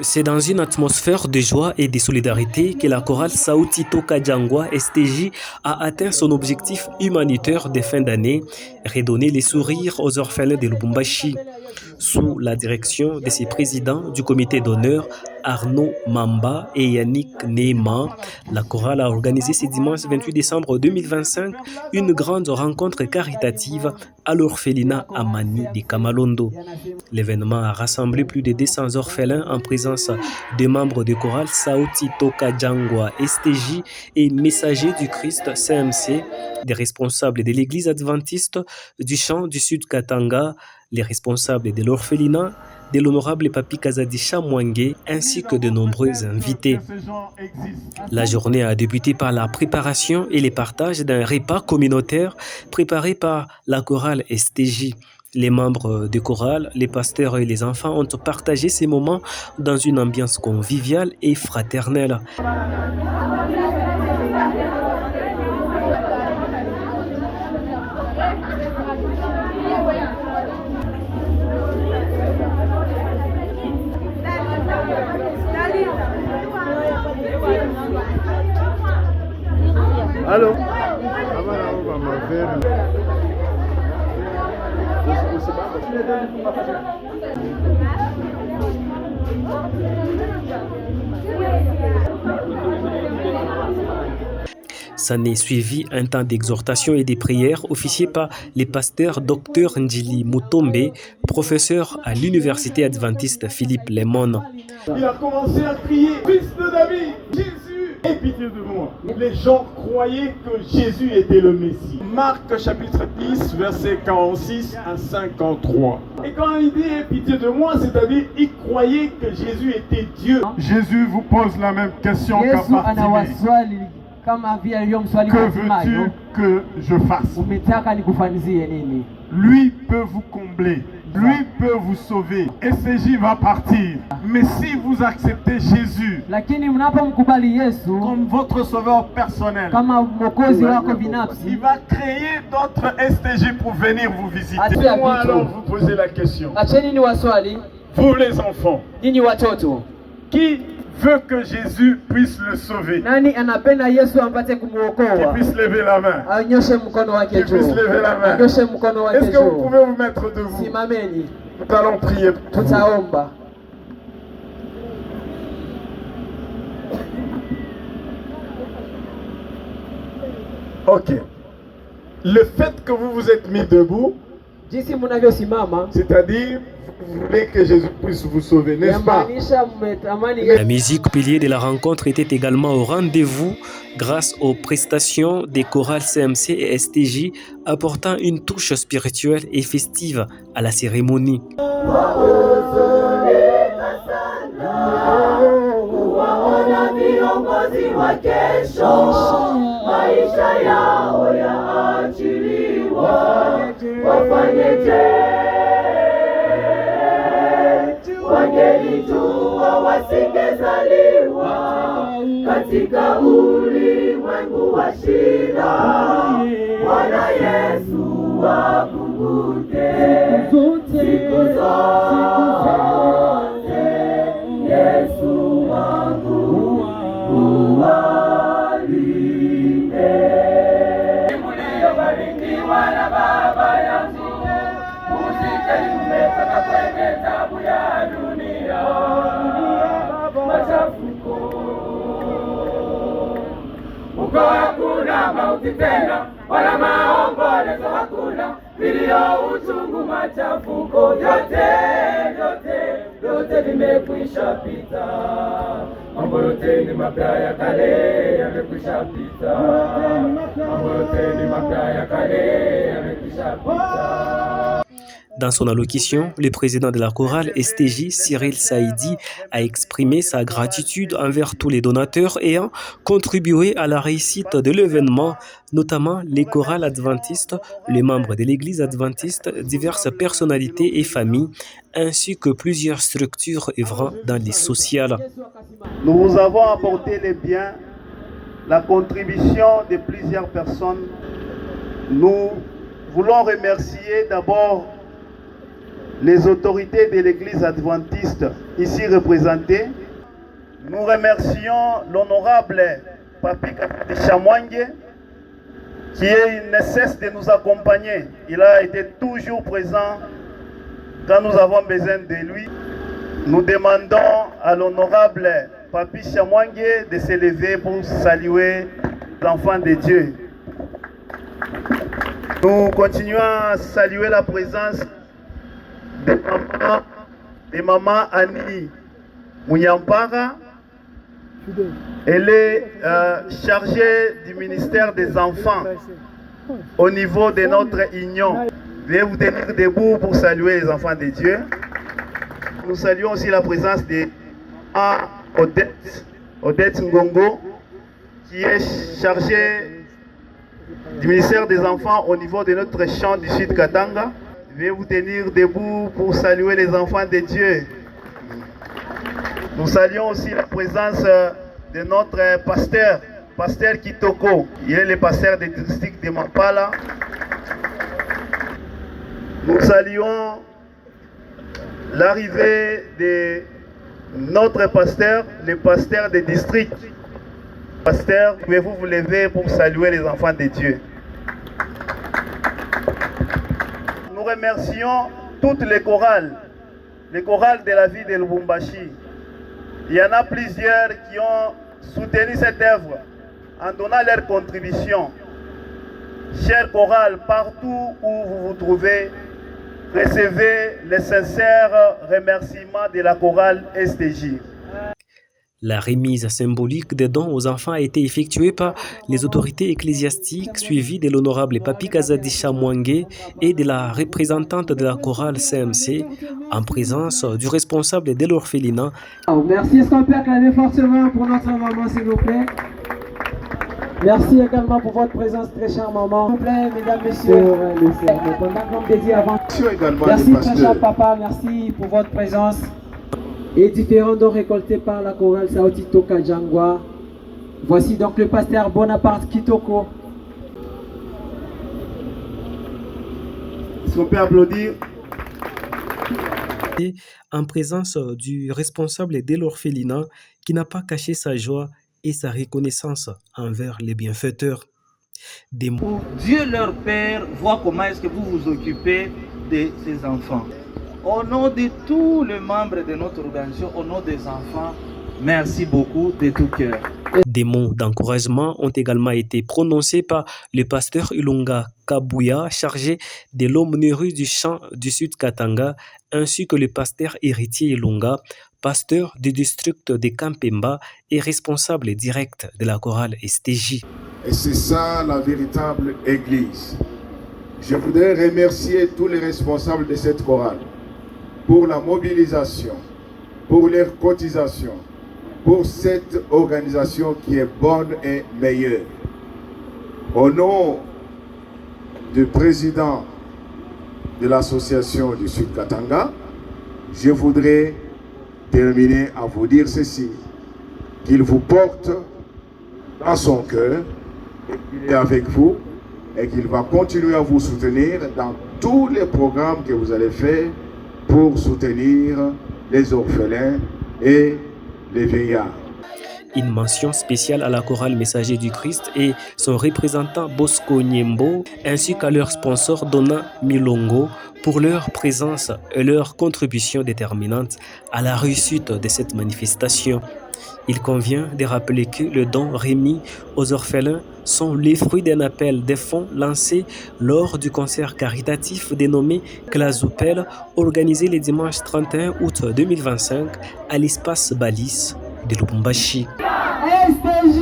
C'est dans une atmosphère de joie et de solidarité que la chorale Sauti Toka Jangwa STJ a atteint son objectif humanitaire de fin d'année, redonner les sourires aux orphelins de Lubumbashi. Sous la direction de ses présidents du comité d'honneur, Arnaud Mamba et Yannick Neyman, la chorale a organisé ce dimanche 28 décembre 2025 une grande rencontre caritative à l'orphelinat Amani de Kamalondo. L'événement a rassemblé plus de 200 orphelins en présence des membres de chorale Sauti Toka Jangwa STJ et messagers du Christ CMC, des responsables de l'église adventiste du champ du Sud Katanga, les responsables de l'orphelinat, de l'honorable Papi Kazadi Chamwangé ainsi que de nombreux invités. La journée a débuté par la préparation et les partages d'un repas communautaire préparé par la chorale STJ. Les membres de chorale, les pasteurs et les enfants ont partagé ces moments dans une ambiance conviviale et fraternelle. Allô? S'en est suivi un temps d'exhortation et de prières officié par les pasteurs Dr Ndjili Mutombe, professeur à l'université adventiste Philippe Lemon. Il a commencé à crier, Fils de David, Jésus, aie pitié de moi. Les gens croyaient que Jésus était le Messie. Marc chapitre 10, verset 46 à 53. Et quand il dit aie pitié de moi, c'est-à-dire il croyait que Jésus était Dieu. Jésus vous pose la même question qu'à Bartimée. Que veux-tu que je fasse? Lui peut vous combler, lui peut vous sauver. STJ va partir. Mais si vous acceptez Jésus comme votre sauveur personnel, il va créer d'autres STJ pour venir vous visiter. Moi alors vous posez la question. Vous les enfants, qui veut que Jésus puisse le sauver? Qui puisse lever la main? Qui puisse lever la main? Est-ce que vous pouvez vous mettre debout? Nous allons prier pour vous. Ok. Le fait que vous vous êtes mis debout, c'est-à-dire vous voulez que Jésus puisse vous sauver, n'est-ce pas? La musique pilier de la rencontre était également au rendez-vous grâce aux prestations des chorales CMC et STJ, apportant une touche spirituelle et festive à la cérémonie. Wangelijua wasingezaliwa katika ulimwengu wa shida. Bwana Yesu wakumbuke siku zote. Yesu wangu uwalinde. Mliobarikiwa na Baba yangu, muziki umetoka kwenye tabu ya dunia. Machafuko uko hakuna mauti tena, wala maombolezo hakuna, vilio, uchungu, machafuko yote vimekwisha pita. Mambo yote ni mapya ya kale yamekwisha pita. Mambo yote ni mapya ya kale yamekwisha pita. Dans son allocution, le président de la chorale STJ, Cyril Saïdi, a exprimé sa gratitude envers tous les donateurs ayant contribué à la réussite de l'événement, notamment les chorales adventistes, les membres de l'église adventiste, diverses personnalités et familles, ainsi que plusieurs structures œuvrant dans les sociales. Nous vous avons apporté les biens, la contribution de plusieurs personnes. Nous voulons remercier d'abord les autorités de l'église adventiste ici représentées. Nous remercions l'honorable Papi Chamwangue qui ne cesse de nous accompagner. Il a été toujours présent quand nous avons besoin de lui. Nous demandons à l'honorable Papi Chamwangue de se lever pour saluer l'enfant de Dieu. Nous continuons à saluer la présence de maman Annie Mounyampara. Elle est chargée du ministère des enfants au niveau de notre union. Veuillez vous tenir debout pour saluer les enfants de Dieu. Nous saluons aussi la présence de Odette Ngongo, qui est chargée du ministère des enfants au niveau de notre champ du Sud Katanga. Veuillez vous tenir debout pour saluer les enfants de Dieu. Nous saluons aussi la présence de notre pasteur Kitoko. Il est le pasteur du district de Mampala. Nous saluons l'arrivée de notre pasteur, le pasteur du district. Pasteur, pouvez-vous vous lever pour saluer les enfants de Dieu? Nous remercions toutes les chorales de la ville de Lubumbashi. Il y en a plusieurs qui ont soutenu cette œuvre en donnant leur contribution. Chers chorales, partout où vous vous trouvez, recevez les sincères remerciements de la chorale STJ. La remise symbolique des dons aux enfants a été effectuée par les autorités ecclésiastiques suivies de l'honorable Papi Kazadi Chamwangue et de la représentante de la chorale CMC en présence du responsable de l'orphelinat. Merci, est-ce qu'on peut acclamer fortement pour notre maman s'il vous plaît? Merci également pour votre présence très chère maman. S'il vous plaît, mesdames, messieurs, pendant qu'on dédie avant. Merci très cher papa, merci pour votre présence. Et différents dons récoltés par la chorale Sauti Toka Jangwa. Voici donc le pasteur Bonaparte Kitoko. Est-ce qu'on peut applaudir? Et en présence du responsable de l'orphelinat qui n'a pas caché sa joie et sa reconnaissance envers les bienfaiteurs. Des mots. Dieu leur Père voit comment est-ce que vous vous occupez de ces enfants. Au nom de tous les membres de notre organisation, au nom des enfants, merci beaucoup de tout cœur. Des mots d'encouragement ont également été prononcés par le pasteur Ilunga Kabouya, chargé de l'aumônerie du champ du Sud Katanga, ainsi que le pasteur héritier Ilunga, pasteur du district de Kampemba et responsable direct de la chorale STJ. Et c'est ça la véritable église. Je voudrais remercier tous les responsables de cette chorale pour la mobilisation, pour leur cotisation, pour cette organisation qui est bonne et meilleure. Au nom du président de l'association du Sud Katanga, je voudrais terminer à vous dire ceci, qu'il vous porte dans son cœur, qu'il est avec vous et qu'il va continuer à vous soutenir dans tous les programmes que vous allez faire pour soutenir les orphelins et les vieillards. Une mention spéciale à la chorale Messager du Christ et son représentant Bosco Nyembo, ainsi qu'à leur sponsor Donna Milongo pour leur présence et leur contribution déterminante à la réussite de cette manifestation. Il convient de rappeler que le don remis aux orphelins sont les fruits d'un appel des fonds lancé lors du concert caritatif dénommé Klazoupel, organisé le dimanche 31 août 2025 à l'espace Balis de Lubumbashi. STJ